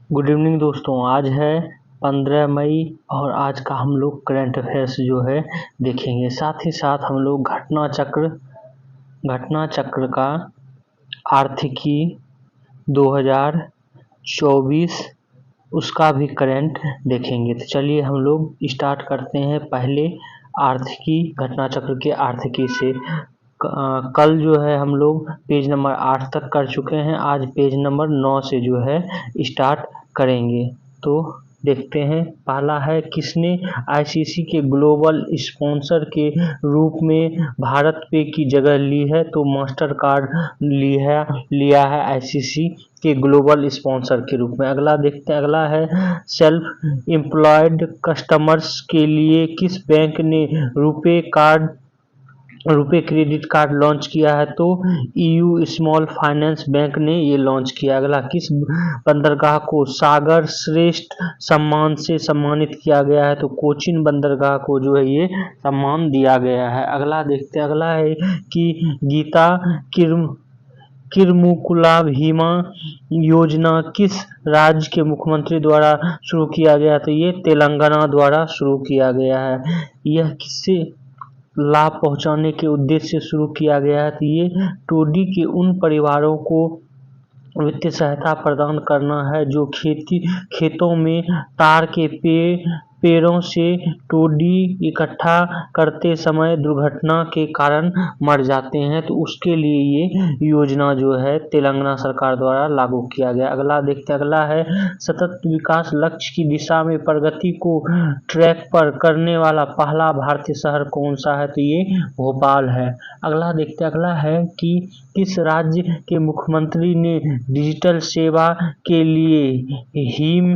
Good evening दोस्तों। आज है 15 मई और आज का हम लोग करंट अफेयर्स जो है देखेंगे। साथ ही साथ हम लोग घटना चक्र का आर्थिकी 2024 उसका भी करंट देखेंगे। तो चलिए हम लोग स्टार्ट करते हैं पहले आर्थिकी घटना चक्र के आर्थिकी से। कल जो है हम लोग पेज नंबर 8 तक कर चुके हैं। आज पेज नंबर 9 से जो है स्टार्ट करेंगे। तो देखते हैं, पहला है किसने आईसीसी के ग्लोबल स्पॉन्सर के रूप में भारत पे की जगह ली है। तो मास्टर कार्ड लिया है आईसीसी के ग्लोबल स्पॉन्सर के रूप में। अगला देखते हैं, अगला है सेल्फ एम्प्लॉयड कस्टमर्स के लिए किस बैंक ने रुपे क्रेडिट कार्ड लॉन्च किया है। तो ईयू स्मॉल फाइनेंस बैंक ने ये लॉन्च किया। अगला, किस बंदरगाह को सागर श्रेष्ठ सम्मान से सम्मानित किया गया है। तो कोचीन बंदरगाह को जो है ये सम्मान दिया गया है। अगला देखते हैं, अगला है कि गीता किरमुकुला भीमा योजना किस राज्य के मुख्यमंत्री द्वारा शुरू किया गया। तो ये तेलंगाना द्वारा शुरू किया गया है। यह किससे लाभ पहुंचाने के उद्देश्य से शुरू किया गया है। तो ये टोडी के उन परिवारों को वित्तीय सहायता प्रदान करना है जो खेतों में तार के पेड़ों से टोडी इकट्ठा करते समय दुर्घटना के कारण मर जाते हैं। तो उसके लिए ये योजना जो है तेलंगाना सरकार द्वारा लागू किया गया। अगला देखते हैं, अगला है सतत विकास लक्ष्य की दिशा में प्रगति को ट्रैक पर करने वाला पहला भारतीय शहर कौन सा है। तो ये भोपाल है। अगला देखते हैं, अगला है कि किस राज्य के मुख्यमंत्री ने डिजिटल सेवा के लिए हिम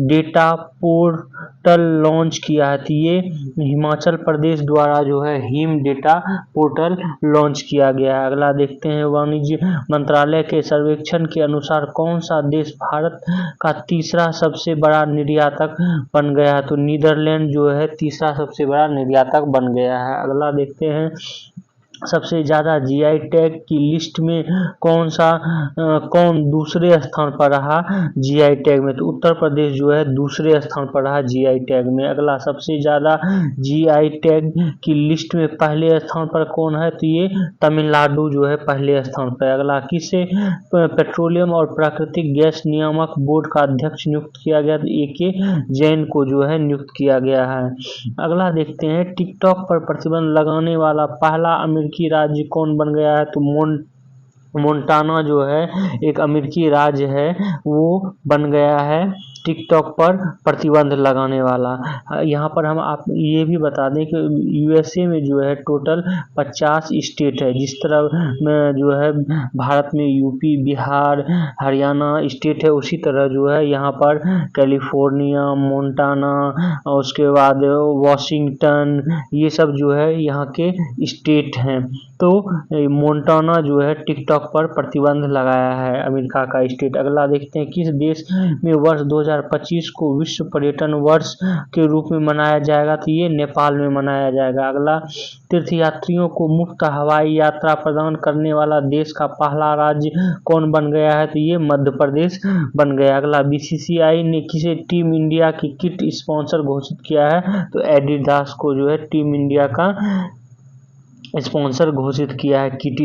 डेटा पोर्टल लॉन्च किया है। तो ये हिमाचल प्रदेश द्वारा जो है हिम डेटा पोर्टल लॉन्च किया गया है। अगला देखते हैं, वाणिज्य मंत्रालय के सर्वेक्षण के अनुसार कौन सा देश भारत का तीसरा सबसे बड़ा निर्यातक बन गया है। तो नीदरलैंड जो है तीसरा सबसे बड़ा निर्यातक बन गया है। अगला देखते हैं, सबसे ज्यादा जीआई टैग की लिस्ट में कौन दूसरे स्थान पर रहा जीआई टैग में। तो उत्तर प्रदेश जो है दूसरे स्थान पर रहा जीआई टैग में। अगला, सबसे ज्यादा जीआई टैग की लिस्ट में पहले स्थान पर कौन है। तो ये तमिलनाडु जो है पहले स्थान पर। अगला, किसे पेट्रोलियम और प्राकृतिक गैस नियामक बोर्ड का अध्यक्ष नियुक्त किया गया। तो एके जैन को जो है नियुक्त किया गया है। अगला देखते हैं, टिकटॉक पर प्रतिबंध लगाने वाला पहला अमेरिकी राज्य कौन बन गया है। तो मोंटाना जो है एक अमेरिकी राज्य है, वो बन गया है टिकटॉक पर प्रतिबंध लगाने वाला। यहाँ पर हम आप ये भी बता दें कि यूएसए में जो है टोटल 50 स्टेट है। जिस तरह जो है भारत में यूपी, बिहार, हरियाणा स्टेट है, उसी तरह जो है यहाँ पर कैलिफोर्निया, मोंटाना और उसके बाद वॉशिंगटन, ये सब जो है यहाँ के स्टेट हैं। तो मोंटाना जो है टिकटॉक पर प्रतिबंध लगाया है, अमेरिका का स्टेट। अगला देखते हैं, किस देश में वर्ष 2025 को विश्व पर्यटन वर्ष के रूप में मनाया जाएगा। तो ये नेपाल में मनाया जाएगा। अगला, तीर्थयात्रियों को मुफ्त हवाई यात्रा प्रदान करने वाला देश का पहला राज्य कौन बन गया है। तो ये मध्य प्रदेश बन गया। अगला, बीसीसीआई ने किसे टीम इंडिया की किट स्पॉन्सर घोषित किया है। तो एडिडास को जो है टीम इंडिया का स्पॉन्सर घोषित किया है किट।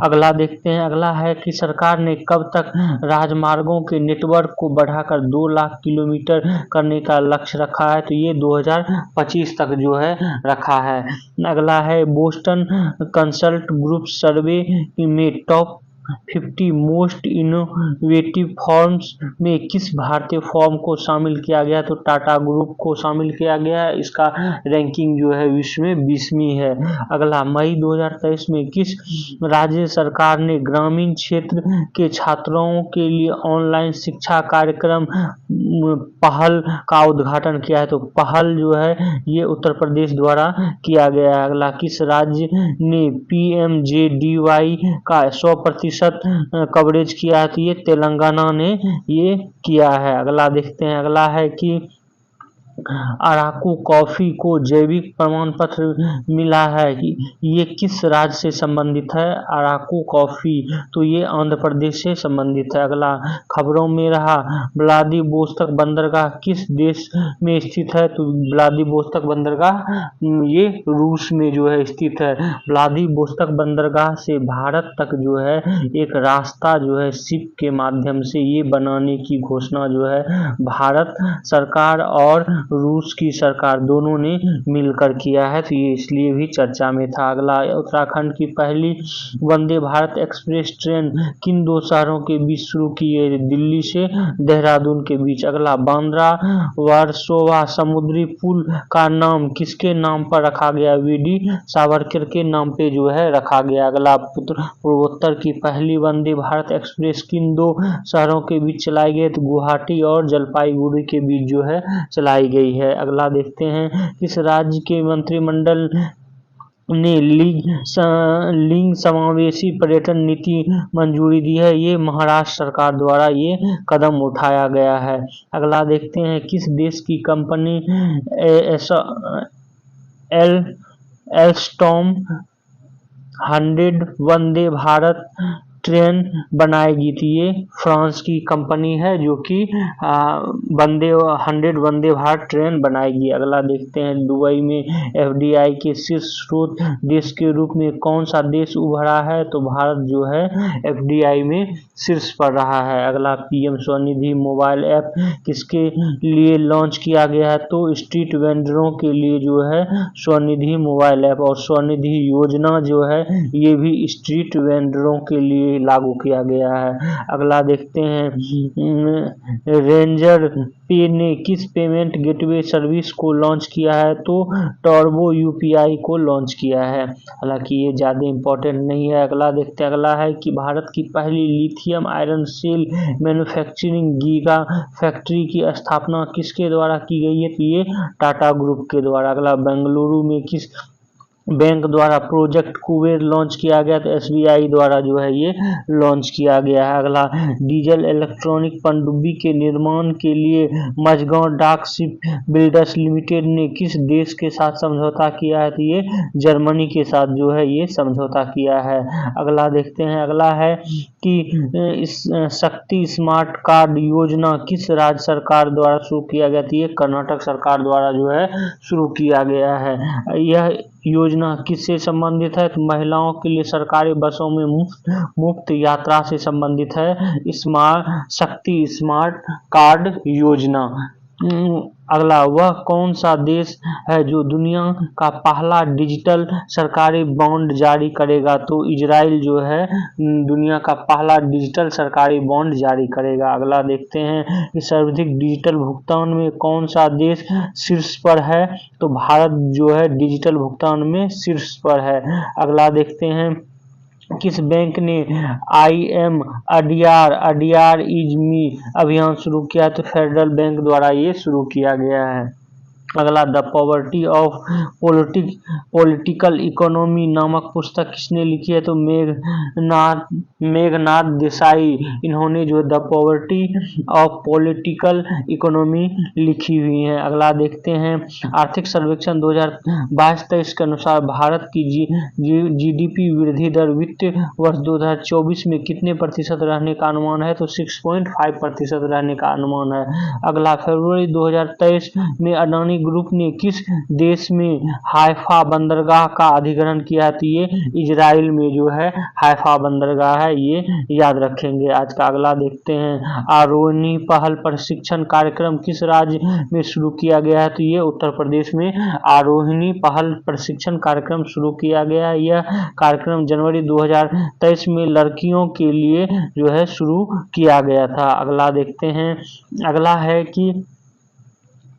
अगला देखते हैं, अगला है कि सरकार ने कब तक राजमार्गों के नेटवर्क को बढ़ाकर 2 लाख किलोमीटर करने का लक्ष्य रखा है। तो ये 2025 तक जो है रखा है। अगला है, बोस्टन कंसल्ट ग्रुप सर्वे में टॉप 50 मोस्ट इनोवेटिव फॉर्म्स में किस भारतीय फॉर्म को शामिल किया गया। तो टाटा ग्रुप को शामिल किया गया है। इसका रैंकिंग जो है विश्व में 20वीं है। अगला, मई 2023 में किस राज्य सरकार ने ग्रामीण क्षेत्र के छात्रों के लिए ऑनलाइन शिक्षा कार्यक्रम पहल का उद्घाटन किया है। तो पहल जो है ये उत्तर प्रदेश द्वारा किया गया है। अगला, किस राज्य ने पीएमजेडीवाई का 100% कवरेज किया है। तो ये तेलंगाना ने ये किया है। अगला देखते हैं, अगला है कि अराकू कॉफी को जैविक प्रमाण पत्र मिला है। ये किस राज्य से संबंधित है? अराकू कॉफी तो ये आंध्र प्रदेश से संबंधित है। अगला खबरों में रहा, व्लादिवोस्तोक बंदरगाह किस देश में स्थित है? तो व्लादिवोस्तोक बंदरगाह ये रूस में जो है स्थित है। व्लादिवोस्तोक बंदरगाह से भारत तक जो है एक रास्ता जो है शिप के माध्यम से ये बनाने की घोषणा जो है भारत सरकार और रूस की सरकार दोनों ने मिलकर किया है, तो ये इसलिए भी चर्चा में था। अगला, उत्तराखंड की पहली वंदे भारत एक्सप्रेस ट्रेन किन दो शहरों के बीच शुरू की है? दिल्ली से देहरादून के बीच। अगला, बांद्रा वर्सोवा समुद्री पुल का नाम किसके नाम पर रखा गया? वीडी सावरकर के नाम पे जो है रखा गया। अगला, पूर्वोत्तर की पहली वंदे भारत एक्सप्रेस किन दो शहरों के बीच चलाई गई? तो गुवाहाटी और जलपाईगुड़ी के बीच जो है चलाई गई है। अगला देखते हैं, किस राज्य के मंत्रिमंडल ने लिंग समावेशी पर्यटन नीति मंजूरी दी है? ये महाराष्ट्र सरकार द्वारा ये कदम उठाया गया है। अगला देखते हैं, किस देश की company Alstom 100 Vande Bharat train बनाएगी? थी ये फ्रांस की कंपनी है जो कि 100 वंदे भारत ट्रेन बनाएगी। अगला देखते हैं, दुबई में एफडीआई के शीर्ष स्रोत देश के रूप में कौन सा देश उभरा है? तो भारत जो है एफडीआई में शीर्ष पर रहा है। अगला, पीएम स्वनिधि मोबाइल ऐप किसके लिए लॉन्च किया गया है? तो स्ट्रीट वेंडरों के लिए जो है स्वनिधि मोबाइल ऐप और स्वनिधि योजना जो है ये भी स्ट्रीट वेंडरों के लिए लागू किया गया है। अगला देखते हैं, रेंजर पे ने किस पेमेंट गेटवे सर्विस को लॉन्च किया है? तो टर्बो यूपीआई को लॉन्च किया है। हालांकि ये ज़्यादा इम्पोर्टेंट नहीं है। अगला देखते हैं, अगला है कि भारत की पहली lithium iron cell manufacturing giga factory की स्थापना किसके द्वारा की गई है? तो ये टाटा ग्रुप के द्वारा। अगला, बेंगलुरु में किस बैंक द्वारा प्रोजेक्ट कुबेर लॉन्च किया गया? तो एसबीआई द्वारा जो है ये लॉन्च किया गया है। अगला, डीजल इलेक्ट्रॉनिक पनडुब्बी के निर्माण के लिए मझगांव डाक शिप बिल्डर्स लिमिटेड ने किस देश के साथ समझौता किया है? तो ये जर्मनी के साथ जो है ये समझौता किया है। अगला देखते हैं, अगला है कि इस शक्ति स्मार्ट कार्ड योजना किस राज्य सरकार द्वारा शुरू किया गया? तो ये कर्नाटक सरकार द्वारा जो है शुरू किया गया है। यह योजना किससे संबंधित है? तो महिलाओं के लिए सरकारी बसों में मुफ्त यात्रा से संबंधित है शक्ति स्मार्ट कार्ड योजना। अगला, वह कौन सा देश है जो दुनिया का पहला डिजिटल सरकारी बॉन्ड जारी करेगा? तो इजराइल जो है दुनिया का पहला डिजिटल सरकारी बॉन्ड जारी करेगा। अगला देखते हैं कि सर्वाधिक डिजिटल भुगतान में कौन सा देश शीर्ष पर है? तो भारत जो है डिजिटल भुगतान में शीर्ष पर है। अगला देखते हैं, किस बैंक ने IM अडियार इज मी अभियान शुरू किया? तो फेडरल बैंक द्वारा ये शुरू किया गया है। अगला, the poverty of political economy नामक पुस्तक किसने लिखी है? तो मेघनाथ देसाई, इन्होंने जो the poverty of political economy लिखी हुई है। अगला देखते हैं, आर्थिक सर्वेक्षण 2022-23 के अनुसार भारत की GDP वृद्धि दर वित्त वर्ष 2024 में कितने प्रतिशत रहने का अनुमान है? तो 6.5% रहने का अनुमान है। अगला, फरवरी 2023 में अडानी ग्रुप ने किस देश में हाइफा बंदरगाह का अधिग्रहण किया? तो ये इजराइल में जो है हाइफा बंदरगाह है, ये याद रखेंगे। आज का अगला देखते हैं, आरोही पहल प्रशिक्षण कार्यक्रम किस राज्य में शुरू किया गया है? तो ये उत्तर प्रदेश में आरोही पहल प्रशिक्षण कार्यक्रम शुरू किया गया है। यह कार्यक्रम जनवरी 2023 में लड़कियों के लिए जो है शुरू किया गया था। अगला देखते हैं, अगला है कि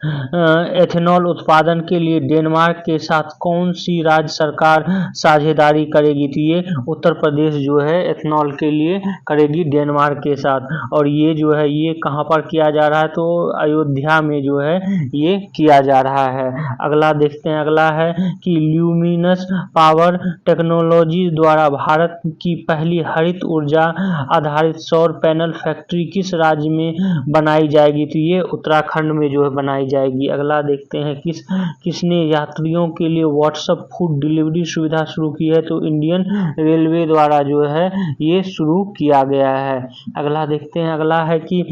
एथेनॉल उत्पादन के लिए डेनमार्क के साथ कौन सी राज्य सरकार साझेदारी करेगी? तो ये उत्तर प्रदेश जो है एथेनॉल के लिए करेगी डेनमार्क के साथ। और ये जो है ये कहाँ पर किया जा रहा है? तो अयोध्या में जो है ये किया जा रहा है। अगला देखते हैं, अगला है कि ल्यूमिनस पावर टेक्नोलॉजी द्वारा भारत की पहली हरित ऊर्जा आधारित सौर पैनल फैक्ट्री किस राज्य में बनाई जाएगी? तो ये उत्तराखंड में जो है बनाई जाएगी। अगला देखते हैं किसने यात्रियों के लिए व्हाट्सएप फूड डिलीवरी सुविधा शुरू की है, तो इंडियन रेलवे द्वारा जो है ये शुरू किया गया है। अगला देखते हैं, अगला है कि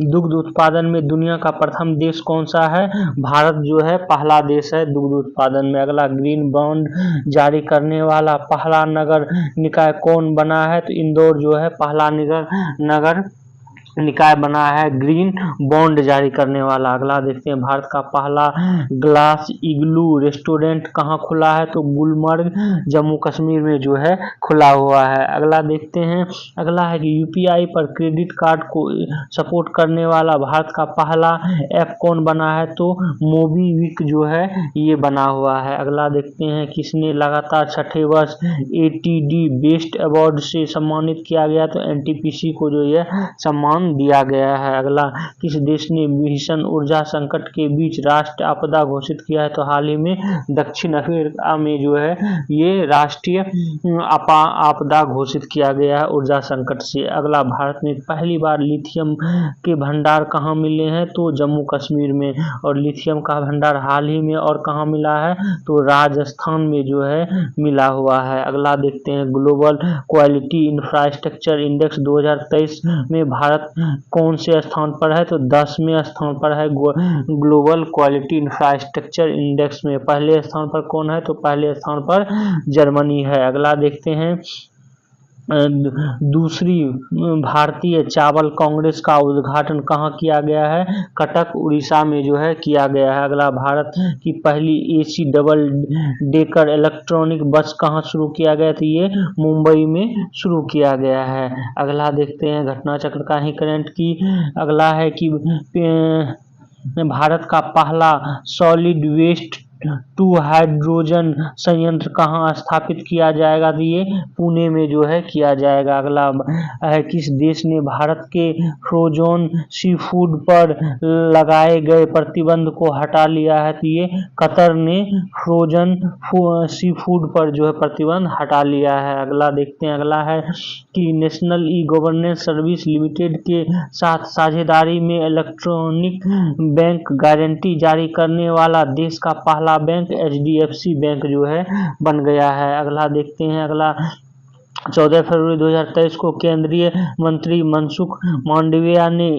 दुग्ध उत्पादन में दुनिया का प्रथम देश कौन सा है, भारत जो है पहला देश है दुग्ध उत्पादन में। अगला ग्रीन बॉन्ड जारी करने वाला पहला नगर निकाय कौन बना है, तो इंदौर जो है पहला नगर निकाय बना है ग्रीन बॉन्ड जारी करने वाला। अगला देखते हैं, भारत का पहला ग्लास इग्लू रेस्टोरेंट कहाँ खुला है, तो गुलमर्ग जम्मू कश्मीर में जो है खुला हुआ है। अगला देखते हैं, अगला है कि यूपीआई पर क्रेडिट कार्ड को सपोर्ट करने वाला भारत का पहला ऐप कौन बना है, तो मोबीक्विक जो है ये बना हुआ है। अगला देखते हैं, किसने लगातार छठे वर्ष एटीडी बेस्ट अवार्ड से सम्मानित किया गया, तो एनटीपीसी को जो ये सम्मान दिया गया है। अगला, किस देश ने भीषण ऊर्जा संकट के बीच राष्ट्रीय आपदा घोषित किया है, तो हाल ही में दक्षिण अफ्रीका में जो है ये राष्ट्रीय आपदा घोषित किया गया है ऊर्जा संकट से। अगला, भारत में पहली बार लिथियम के भंडार कहाँ मिले हैं, तो जम्मू कश्मीर में। और लिथियम का भंडार हाल ही में और कहाँ मिला है, तो राजस्थान में जो है मिला हुआ है। अगला देखते हैं, ग्लोबल क्वालिटी इंफ्रास्ट्रक्चर इंडेक्स 2023 में भारत कौन से स्थान पर है, तो 10वें स्थान पर है ग्लोबल क्वालिटी इंफ्रास्ट्रक्चर इंडेक्स में। पहले स्थान पर कौन है, तो पहले स्थान पर जर्मनी है। अगला देखते हैं, दूसरी भारतीय चावल कांग्रेस का उद्घाटन कहाँ किया गया है, कटक उड़ीसा में जो है किया गया है। अगला, भारत की पहली एसी डबल डेकर इलेक्ट्रॉनिक बस कहाँ शुरू किया गया, तो ये मुंबई में शुरू किया गया है। अगला देखते हैं, घटना चक्र का ही करंट की। अगला है कि भारत का पहला सॉलिड वेस्ट टू हाइड्रोजन संयंत्र कहाँ स्थापित किया जाएगा, तो ये पुणे में जो है किया जाएगा। अगला है, किस देश ने भारत के फ्रोजन सी फूड पर लगाए गए प्रतिबंध को हटा लिया है, तो ये कतर ने फ्रोजन सी फूड पर जो है प्रतिबंध हटा लिया है। अगला देखते हैं, अगला है कि national e governance service limited के साथ साझेदारी में इलेक्ट्रॉनिक बैंक गारंटी जारी करने वाला देश का पहला बैंक एचडीएफसी बैंक जो है बन गया है। अगला देखते हैं, अगला 14 फरवरी 2023 को केंद्रीय मंत्री मनसुख मांडविया ने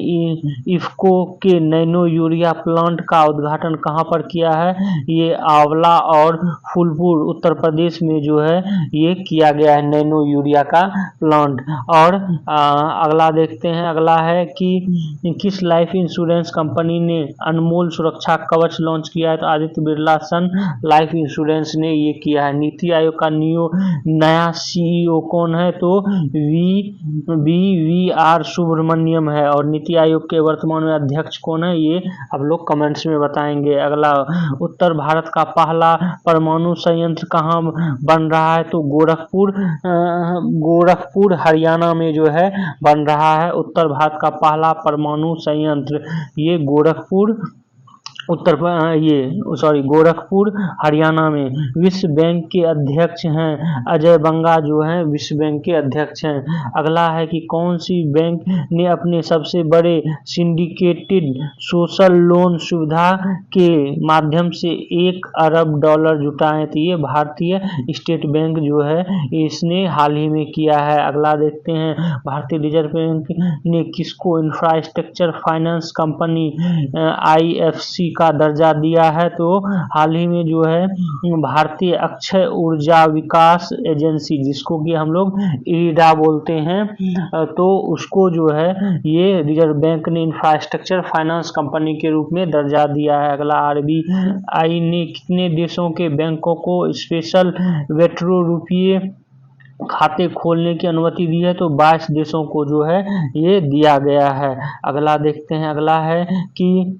इफ्को के नैनो यूरिया प्लांट का उद्घाटन कहां पर किया है, ये आंवला और फूलपुर उत्तर प्रदेश में जो है ये किया गया है नैनो यूरिया का प्लांट। और अगला देखते हैं, अगला है कि किस लाइफ इंश्योरेंस कंपनी ने अनमोल सुरक्षा कवच लॉन्च किया है, तो आदित्य बिरला सन लाइफ इंश्योरेंस ने ये किया है। नीति आयोग का नया सीईओ कौन है, तो वी आर सुब्रमण्यम है। और नीति आयोग के वर्तमान में अध्यक्ष कौन है, ये आप लोग कमेंट्स में बताएंगे। अगला, उत्तर भारत का पहला परमाणु संयंत्र कहाँ बन रहा है, तो गोरखपुर हरियाणा में जो है बन रहा है उत्तर भारत का पहला परमाणु संयंत्र, ये गोरखपुर हरियाणा में। विश्व बैंक के अध्यक्ष हैं अजय बंगा जो हैं विश्व बैंक के अध्यक्ष हैं। अगला है कि कौन सी बैंक ने अपने सबसे बड़े सिंडिकेटेड सोशल लोन सुविधा के माध्यम से $1 अरब जुटाए, तो ये भारतीय स्टेट बैंक जो है इसने हाल ही में किया है। अगला देखते हैं, भारतीय रिजर्व बैंक ने किसको इंफ्रास्ट्रक्चर फाइनेंस कंपनी IFC का दर्जा दिया है, तो हाल ही में जो है भारतीय अक्षय ऊर्जा विकास एजेंसी, जिसको कि हम लोग इरिडा बोलते हैं, तो उसको जो है ये रिजर्व बैंक ने इंफ्रास्ट्रक्चर फाइनेंस कंपनी के रूप में दर्जा दिया है। अगला, RBI ने कितने देशों के बैंकों को स्पेशल वेट्रो रुपये खाते खोलने की अनुमति दी है, तो 22 देशों को जो है ये दिया गया है। अगला देखते हैं, अगला है कि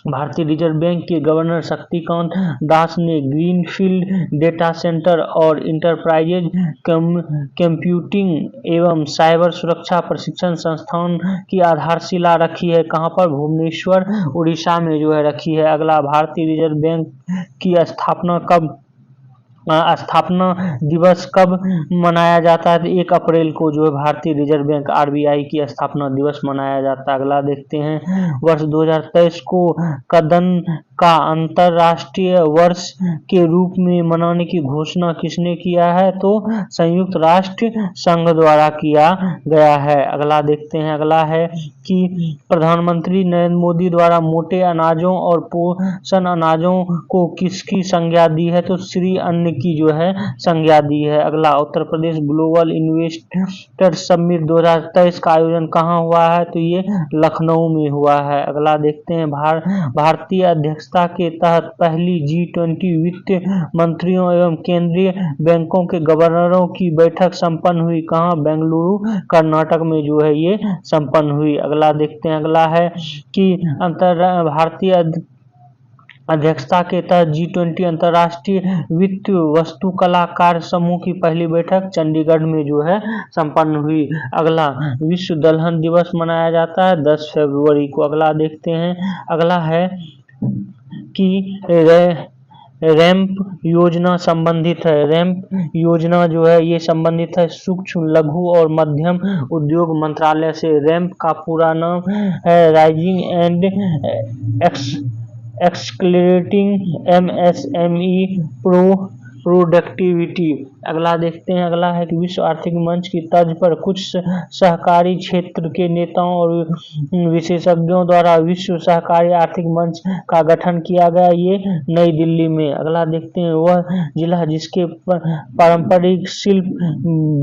भारतीय रिजर्व बैंक के गवर्नर शक्तिकांत दास ने ग्रीनफील्ड डेटा सेंटर और इंटरप्राइजेज कंप्यूटिंग एवं साइबर सुरक्षा प्रशिक्षण संस्थान की आधारशिला रखी है, कहां पर, भुवनेश्वर उड़ीसा में जो है रखी है। अगला, भारतीय रिजर्व बैंक की स्थापना कब स्थापना दिवस कब मनाया जाता है? 1 अप्रैल को जो है भारतीय रिजर्व बैंक आरबीआई की स्थापना दिवस मनाया जाता है। अगला देखते हैं, वर्ष 2023 को कदन का अंतरराष्ट्रीय वर्ष के रूप में मनाने की घोषणा किसने किया है? तो संयुक्त राष्ट्र संघ द्वारा किया गया है। अगला देखते हैं, अगला है कि प्रधानमंत्री नरेंद्र मोदी द्वारा मोटे अनाजों और पोषण अनाजों को किसकी संज्ञा दी है? तो श्री अन्न की जो है संज्ञा दी है। अगला, Uttar Pradesh global investor summit 2023 का आयोजन कहाँ हुआ है? तो ये लखनऊ में हुआ है। अगला देखते हैं, भारतीय अध्यक्षता के तहत पहली G20 वित्त मंत्रियों एवं केंद्रीय बैंकों के गवर्नरों की बैठक संपन्न हुई कहाँ? बेंगलुरु कर्नाटक में जो है ये संपन्न हुई। अगला देखते हैं, अगला है कि भारतीय अध्यक्षता के तहत G20 अंतर्राष्ट्रीय वित्त वास्तुकला कार्य समूह की पहली बैठक चंडीगढ़ में जो है संपन्न हुई। अगला, विश्व दलहन दिवस मनाया जाता है 10 फरवरी को। अगला देखते हैं, अगला है कि रैंप योजना संबंधित है। रैंप योजना जो है ये संबंधित है सूक्ष्म लघु और मध्यम उद्योग मंत्रालय से। रैंप का पूरा नाम है राइजिंग एंड एक्सक्लेरेटिंग एमएसएमई प्रोडक्टिविटी। अगला देखते हैं, अगला है कि विश्व आर्थिक मंच की तर्ज पर कुछ सहकारी क्षेत्र के नेताओं और विशेषज्ञों द्वारा विश्व सहकारी आर्थिक मंच का गठन किया गया, ये नई दिल्ली में। अगला देखते हैं, वह जिला जिसके पारंपरिक शिल्प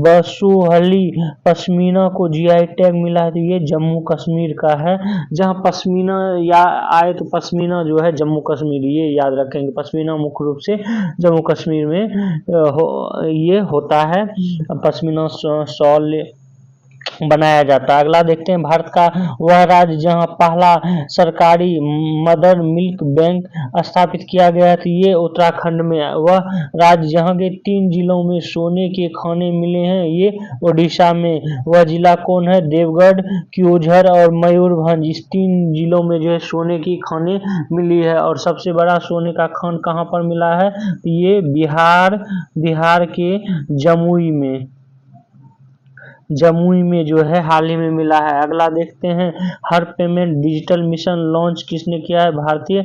बसोहली पश्मीना को जीआई टैग मिला है, तो ये जम्मू कश्मीर का है। जहाँ पश्मीना या आए तो पश्मीना जो है जम्मू कश्मीर, ये याद रखेंगे। पश्मीना मुख्य रूप से जम्मू कश्मीर में ये होता है, पश्मीना शॉल बनाया जाता है। अगला देखते हैं, भारत का वह राज्य जहां पहला सरकारी मदर मिल्क बैंक स्थापित किया गया है, तो ये उत्तराखंड में। वह राज्य जहां के 3 जिलों में सोने के खाने मिले हैं, ये ओडिशा में। वह जिला कौन है? देवगढ़, क्योंझर और मयूरभंज। इस 3 जिलों में जो है सोने की खाने मिली है। और सबसे बड़ा सोने का खान कहाँ पर मिला है? ये बिहार के जमुई में जो है हाल ही में मिला है। अगला देखते हैं, हर पेमेंट डिजिटल मिशन लॉन्च किसने किया है? भारतीय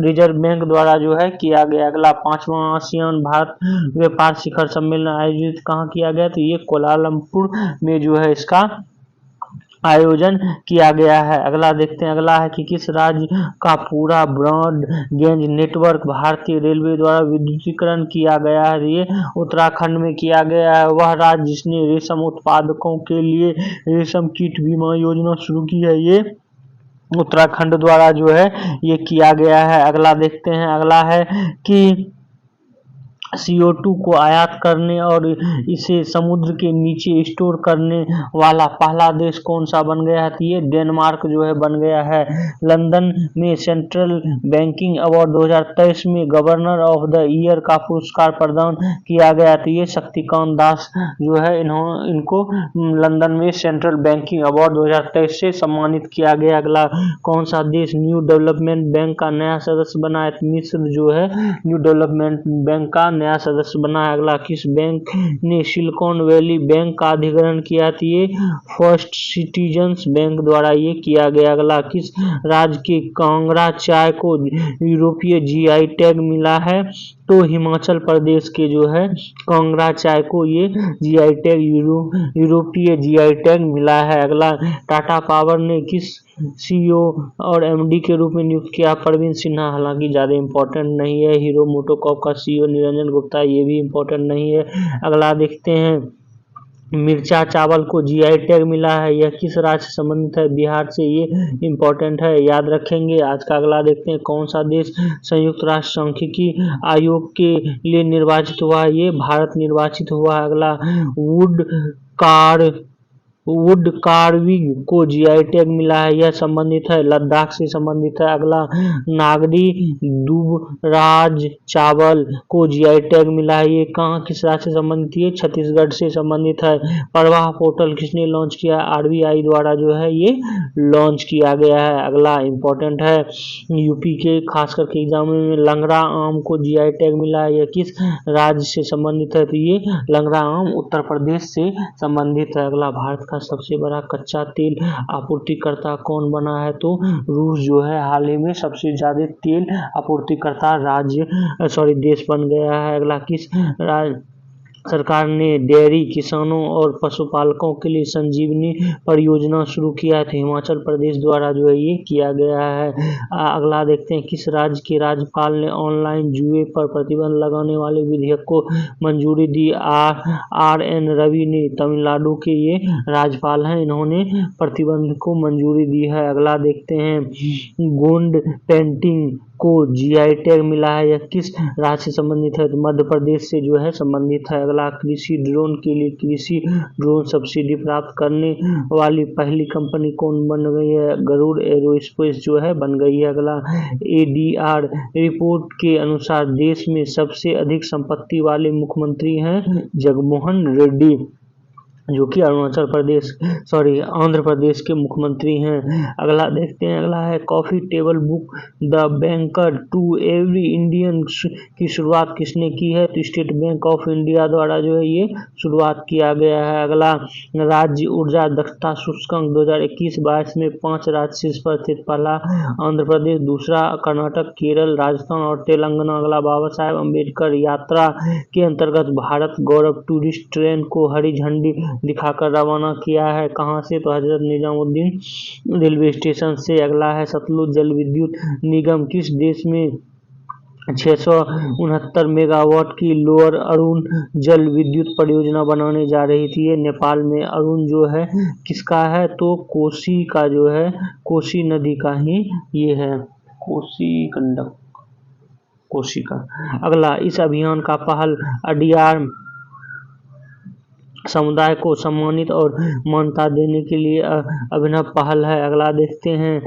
रिजर्व बैंक द्वारा जो है किया गया। अगला, 5वां आसियान भारत व्यापार शिखर सम्मेलन आयोजित कहाँ किया गया? तो ये कोलालमपुर में जो है इसका आयोजन किया गया है। अगला देखते हैं, अगला है कि किस राज्य का पूरा ब्रॉड गेज नेटवर्क भारतीय रेलवे द्वारा विद्युतीकरण किया गया है? ये उत्तराखंड में किया गया है। वह राज्य जिसने रेशम उत्पादकों के लिए रेशम कीट बीमा योजना शुरू की है, ये उत्तराखंड द्वारा जो है ये किया गया है। अगला देखते हैं, अगला है कि CO2 को आयात करने और इसे समुद्र के नीचे स्टोर करने वाला पहला देश कौन सा बन गया है? तो ये डेनमार्क जो है बन गया है। लंदन में सेंट्रल बैंकिंग अवार्ड 2023 में गवर्नर ऑफ द ईयर का पुरस्कार प्रदान किया गया, तो ये शक्तिकांत दास जो है इनको लंदन में सेंट्रल बैंकिंग अवार्ड 2023 से सम्मानित किया गया। अगला, कौन सा देश न्यू डेवलपमेंट बैंक का नया सदस्य बना है? मिस्र जो है न्यू डेवलपमेंट बैंक का नया सदस्य बना है। अगला, किस बैंक ने सिलिकॉन वैली बैंक का अधिग्रहण किया? तो ये फर्स्ट सिटीजन्स बैंक द्वारा ये किया गया। अगला, किस राज्य के कांगड़ा चाय को यूरोपीय जीआई टैग मिला है? तो हिमाचल प्रदेश के जो है कांगड़ा चाय को ये जीआई टैग यूरोपीय जीआई टैग मिला है। अगला, टाटा पावर ने किस CEO और MD के रूप में नियुक्त किया? प्रवीण सिन्हा। हालांकि ज़्यादा इम्पोर्टेंट नहीं है। हीरो मोटोकॉर्प का CEO निरंजन गुप्ता, ये भी इम्पोर्टेंट नहीं है। अगला देखते हैं, मिर्चा चावल को जीआई टैग मिला है, यह किस राज्य से संबंधित है? बिहार से। ये इम्पोर्टेंट है, याद रखेंगे। आज का अगला देखते हैं, कौन सा देश संयुक्त राष्ट्र सांख्यिकी आयोग के लिए निर्वाचित हुआ है? ये भारत निर्वाचित हुआ है। अगला, वुड वुड कार्विंग को जीआई टैग मिला है, यह संबंधित है लद्दाख से संबंधित है। अगला, नागरी दुबराज चावल को जीआई टैग मिला है, ये कहाँ किस राज्य से संबंधित है? छत्तीसगढ़ से संबंधित है। प्रवाह पोर्टल किसने लॉन्च किया? आरबीआई द्वारा जो है ये लॉन्च किया गया है। अगला इंपॉर्टेंट है, यूपी के खास करके एग्जाम में लंगड़ा आम को जीआई टैग मिला है, यह किस राज्य से संबंधित है? तो ये लंगड़ा आम उत्तर प्रदेश से संबंधित है। अगला, भारत का सबसे बड़ा कच्चा तेल आपूर्तिकर्ता कौन बना है? तो रूस जो है हाल ही में सबसे ज्यादा तेल आपूर्तिकर्ता देश बन गया है। अगला, किस सरकार ने डेयरी किसानों और पशुपालकों के लिए संजीवनी परियोजना शुरू किया है? तो हिमाचल प्रदेश द्वारा जो है ये किया गया है। अगला देखते हैं, किस राज्य के राज्यपाल ने ऑनलाइन जुए पर प्रतिबंध लगाने वाले विधेयक को मंजूरी दी? आर एन रवि ने, तमिलनाडु के ये राज्यपाल हैं, इन्होंने प्रतिबंध को मंजूरी दी है। अगला देखते हैं, गोंड पेंटिंग को जीआई टैग मिला है, यह किस राज्य से संबंधित है? तो मध्य प्रदेश से जो है संबंधित है। अगला, कृषि ड्रोन के लिए कृषि ड्रोन सब्सिडी प्राप्त करने वाली पहली कंपनी कौन बन गई है? गरुड़ एरोस्पेस जो है बन गई है। अगला, एडीआर रिपोर्ट के अनुसार देश में सबसे अधिक संपत्ति वाले मुख्यमंत्री हैं जगनमोहन रेड्डी, जो कि आंध्र प्रदेश के मुख्यमंत्री हैं। अगला देखते हैं, अगला है, coffee table book the banker to every Indian की शुरुआत किसने की है? तो स्टेट बैंक ऑफ इंडिया द्वारा जो है ये शुरुआत किया गया है। अगला, राज्य ऊर्जा दक्षता सूचकांक 2021-22 में 5 राज्य शीर्ष पर थे। पहला आंध्र प्रदेश, दूसरा कर्नाटक, केरल, राजस्थान और तेलंगाना। अगला, बाबा साहेब अम्बेडकर यात्रा के अंतर्गत भारत गौरव टूरिस्ट ट्रेन को हरी झंडी दिखाकर रवाना किया है, कहां से? तो हजरत निजामुद्दीन रेलवे स्टेशन से। अगला है, सतलुज जल विद्युत निगम किस देश में 669 मेगावाट की लोअर अरुण जल विद्युत परियोजना बनाने जा रही थी? ये नेपाल में। अरुण जो है किसका है? तो कोसी का जो है, कोसी नदी का ही ये है, कोसी का। अगला, इस अभियान का पहल अडियार समुदाय को सम्मानित और मान्यता देने के लिए अभिनव पहल है। अगला देखते हैं,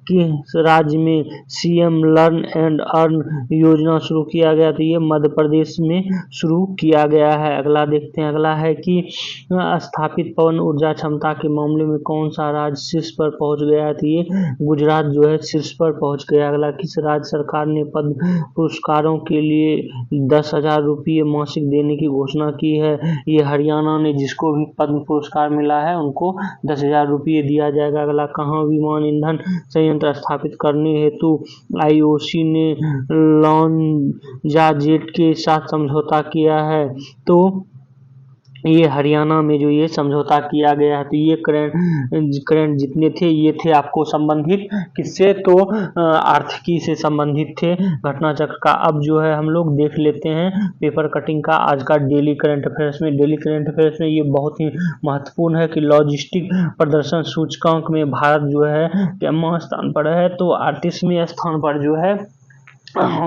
कि राज्य में सीएम लर्न एंड अर्न योजना शुरू किया गया, तो ये मध्य प्रदेश में शुरू किया गया है। अगला देखते हैं, अगला है कि स्थापित पवन ऊर्जा क्षमता के मामले में कौन सा राज्य शीर्ष पर पहुंच गया है? तो ये गुजरात जो है शीर्ष पर पहुंच गया। अगला, किस राज्य सरकार ने पद्म पुरस्कारों के लिए 10,000 रुपये मासिक देने की घोषणा की है? ये हरियाणा ने, जिसको भी पद्म पुरस्कार मिला है उनको 10,000 रुपये दिया जाएगा। अगला, कहाँ विमान ईंधन संयंत्र स्थापित करने हेतु आईओसी ने लॉन्जाजेट के साथ समझौता किया है? तो ये हरियाणा में जो ये समझौता किया गया है। तो ये करंट जितने थे ये थे आपको संबंधित किससे? तो आर्थिकी से संबंधित थे घटना चक्र का। अब जो है हम लोग देख लेते हैं पेपर कटिंग का आज का डेली करंट अफेयर्स में। डेली करंट अफेयर्स में ये बहुत ही महत्वपूर्ण है कि लॉजिस्टिक प्रदर्शन सूचकांक में भारत जो है कितवें स्थान पर है? तो 38वें स्थान पर जो है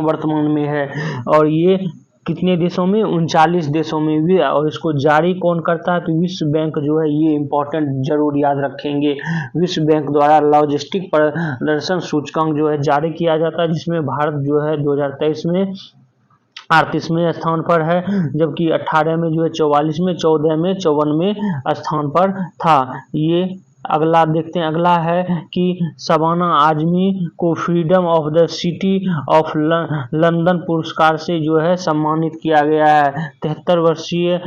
वर्तमान में है। और ये कितने देशों में? 39 देशों में भी। और इसको जारी कौन करता है? तो विश्व बैंक जो है, ये इंपॉर्टेंट जरूर याद रखेंगे। विश्व बैंक द्वारा लॉजिस्टिक प्रदर्शन सूचकांक जो है जारी किया जाता है, जिसमें भारत जो है 2023 में 38वें स्थान पर है, जबकि 18 में जो है 44 में, 14 में 54वें स्थान पर था ये। अगला देखते हैं, अगला है कि शबाना आजमी को freedom of the city of London पुरस्कार से जो है सम्मानित किया गया है। 73 वर्षीय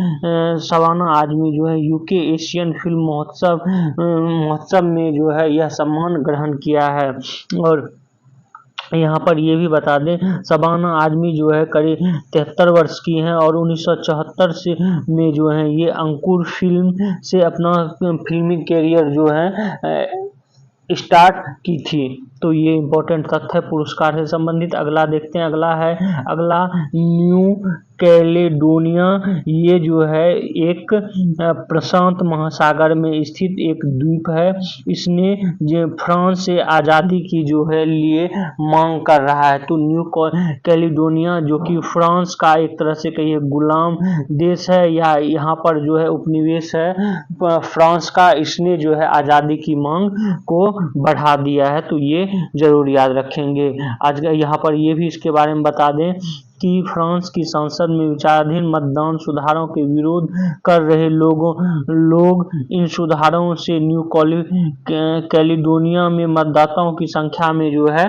शबाना आजमी जो है यूके एशियन फिल्म महोत्सव में जो है यह सम्मान ग्रहण किया है। और यहाँ पर ये भी बता दें, शबाना आजमी जो है करीब 73 वर्ष की हैं और 1974 से में जो है ये अंकुर फिल्म से अपना फिल्मी कैरियर जो है स्टार्ट की थी। तो ये इंपॉर्टेंट तथ्य है पुरस्कार से संबंधित। अगला देखते हैं, अगला न्यू कैलेडोनिया। ये जो है एक प्रशांत महासागर में स्थित एक द्वीप है। इसने फ्रांस से आज़ादी की जो है लिए मांग कर रहा है। तो न्यू कैलेडोनिया जो कि फ्रांस का एक तरह से कहिए गुलाम देश है, या यहाँ पर जो है उपनिवेश है फ्रांस का, इसने जो है आज़ादी की मांग को बढ़ा दिया है। तो ये जरूर याद रखेंगे। आज यहाँ पर ये भी इसके बारे में बता दें कि फ्रांस की संसद में विचाराधीन मतदान सुधारों के विरोध कर रहे लोग इन सुधारों से न्यू कैलेडोनिया में मतदाताओं की संख्या में जो है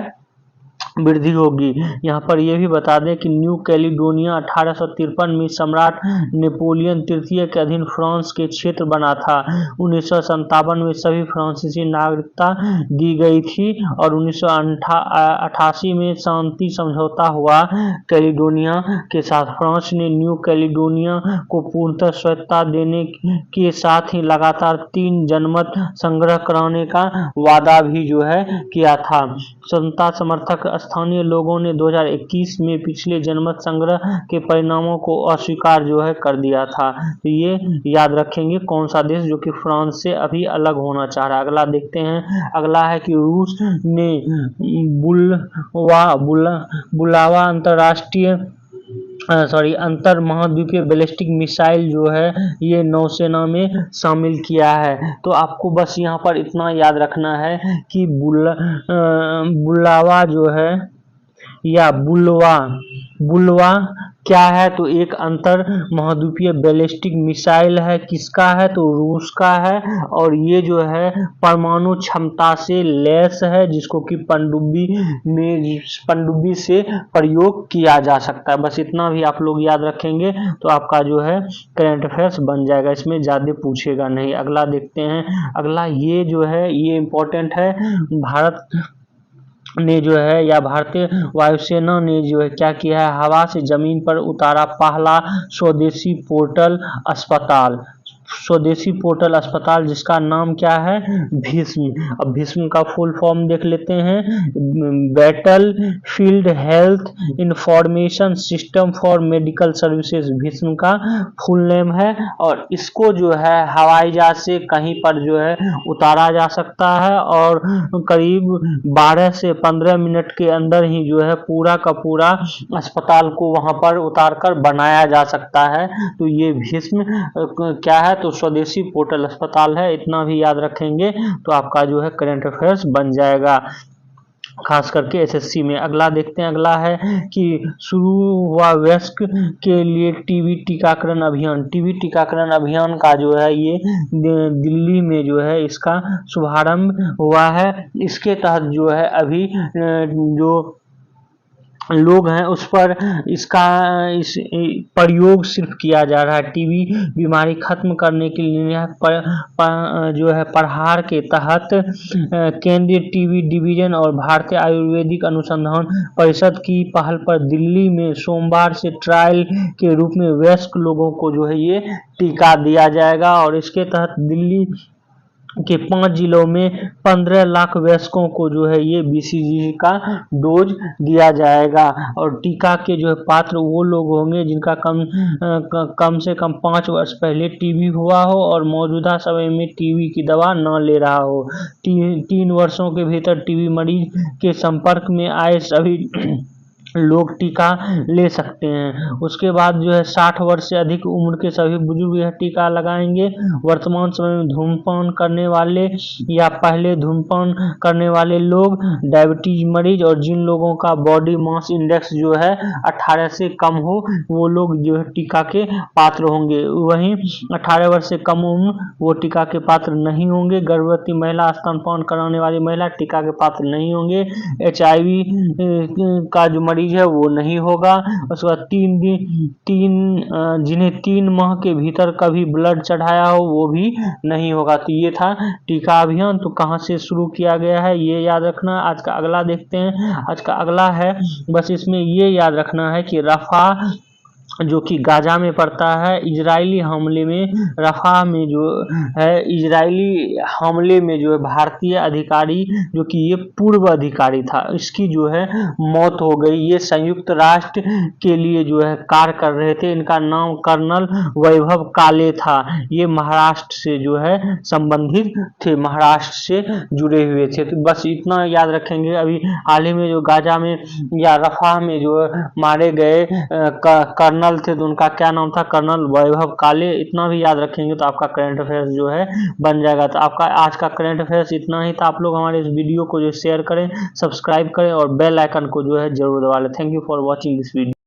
वृद्धि होगी। यहाँ पर यह भी बता दें कि न्यू कैलेडोनिया 1853 में सम्राट नेपोलियन तृतीय के अधीन फ्रांस के क्षेत्र बना था। 1957 में सभी फ्रांसीसी नागरिकता दी गई थी और 1988 में शांति समझौता हुआ कैलेडोनिया के साथ। फ्रांस ने न्यू कैलेडोनिया को पूर्णतः स्वायत्तता देने के साथ ही लगातार 3 जनमत संग्रह कराने का वादा भी जो है किया था। स्वतंत्रता समर्थक स्थानीय लोगों ने 2021 में पिछले जनमत संग्रह के परिणामों को अस्वीकार जो है कर दिया था। तो ये याद रखेंगे कौन सा देश जो कि फ्रांस से अभी अलग होना चाह रहा है। अगला देखते हैं, अगला है कि रूस ने बुलावा अंतर्राष्ट्रीय अंतर महाद्वीपीय बैलिस्टिक मिसाइल जो है ये नौसेना में शामिल किया है। तो आपको बस यहाँ पर इतना याद रखना है कि बुलावा जो है या बुलवा क्या है, तो एक अंतर महाद्वीपीय बैलिस्टिक मिसाइल है। किसका है, तो रूस का है, और ये जो है परमाणु क्षमता से लैस है, जिसको कि पनडुब्बी से प्रयोग किया जा सकता है। बस इतना भी आप लोग याद रखेंगे तो आपका जो है करंट अफेयर्स बन जाएगा, इसमें ज़्यादा पूछेगा नहीं। अगला देखते हैं, अगला ये जो है ये इम्पोर्टेंट है। भारत ने जो है या भारतीय वायुसेना ने जो है क्या किया है, हवा से जमीन पर उतारा पहला स्वदेशी पोर्टल अस्पताल जिसका नाम क्या है, भीष्म। अब भीष्म का फुल फॉर्म देख लेते हैं, battle field health information system for medical services Bhishma का फुल नेम है। और इसको जो है हवाई जहाज से कहीं पर जो है उतारा जा सकता है और करीब 12 से 15 मिनट के अंदर ही जो है पूरा का पूरा अस्पताल को वहां पर उतार कर बनाया जा सकता है। तो ये भीष्म क्या है, तो स्वदेशी पोर्टल अस्पताल है। इतना भी याद रखेंगे तो आपका जो है करंट अफेयर्स बन जाएगा, खास करके एसएससी में। अगला देखते हैं, अगला है कि शुरू हुआ वयस्क के लिए टीबी टीकाकरण अभियान का जो है ये दिल्ली में जो है इसका शुभारंभ हुआ है। इसके तहत जो है अभी जो लोग हैं उस पर इसका प्रयोग सिर्फ किया जा रहा है। टीबी बीमारी खत्म करने के लिए जो है प्रहार के तहत केंद्रीय टीबी डिवीजन और भारतीय आयुर्वेदिक अनुसंधान परिषद की पहल पर दिल्ली में सोमवार से ट्रायल के रूप में वयस्क लोगों को जो है ये टीका दिया जाएगा। और इसके तहत दिल्ली के 5 जिलों में 15 लाख वयस्कों को जो है ये बीसीजी का डोज दिया जाएगा। और टीका के जो है पात्र वो लोग होंगे जिनका कम से कम 5 वर्ष पहले टीबी हुआ हो और मौजूदा समय में टीबी की दवा न ले रहा हो। 3 वर्षों के भीतर टीबी मरीज के संपर्क में आए सभी लोग टीका ले सकते हैं। उसके बाद जो है 60 वर्ष से अधिक उम्र के सभी बुजुर्ग यह टीका लगाएंगे। वर्तमान समय में धूम्रपान करने वाले या पहले धूम्रपान करने वाले लोग, डायबिटीज मरीज और जिन लोगों का बॉडी मास इंडेक्स जो है 18 से कम हो वो लोग जो है टीका के पात्र होंगे। वहीं 18 वर्ष से कम उम्र वो टीका के पात्र नहीं होंगे। गर्भवती महिला, स्तनपान कराने वाली महिला टीका के पात्र नहीं होंगे। HIV का जो मरीज है वो नहीं होगा। उसके बाद जिन्हें 3 माह के भीतर कभी ब्लड चढ़ाया हो वो भी नहीं होगा। तो ये था टीका अभियान। तो कहाँ से शुरू किया गया है ये याद रखना। आज का अगला देखते हैं। आज का अगला है, बस इसमें ये याद रखना है कि जो कि गाजा में पड़ता है। इजरायली हमले में रफा में जो है इजरायली हमले में जो है भारतीय अधिकारी जो कि ये पूर्व अधिकारी था, इसकी जो है मौत हो गई। ये संयुक्त राष्ट्र के लिए जो है कार्य कर रहे थे। इनका नाम कर्नल वैभव काले था। ये महाराष्ट्र से जो है संबंधित थे, महाराष्ट्र से जुड़े हुए थे। तो बस इतना याद रखेंगे। अभी हाल ही में जो गाजा में या रफा में जो मारे गए कर्नल थे, तो उनका क्या नाम था? कर्नल वैभव काले। इतना भी याद रखेंगे तो आपका करंट अफेयर्स जो है बन जाएगा। तो आपका आज का करंट अफेयर्स इतना ही था। आप लोग हमारे इस वीडियो को जो शेयर करें, सब्सक्राइब करें और बेल आइकन को जो है जरूर दबा लें। Thank you for watching this video.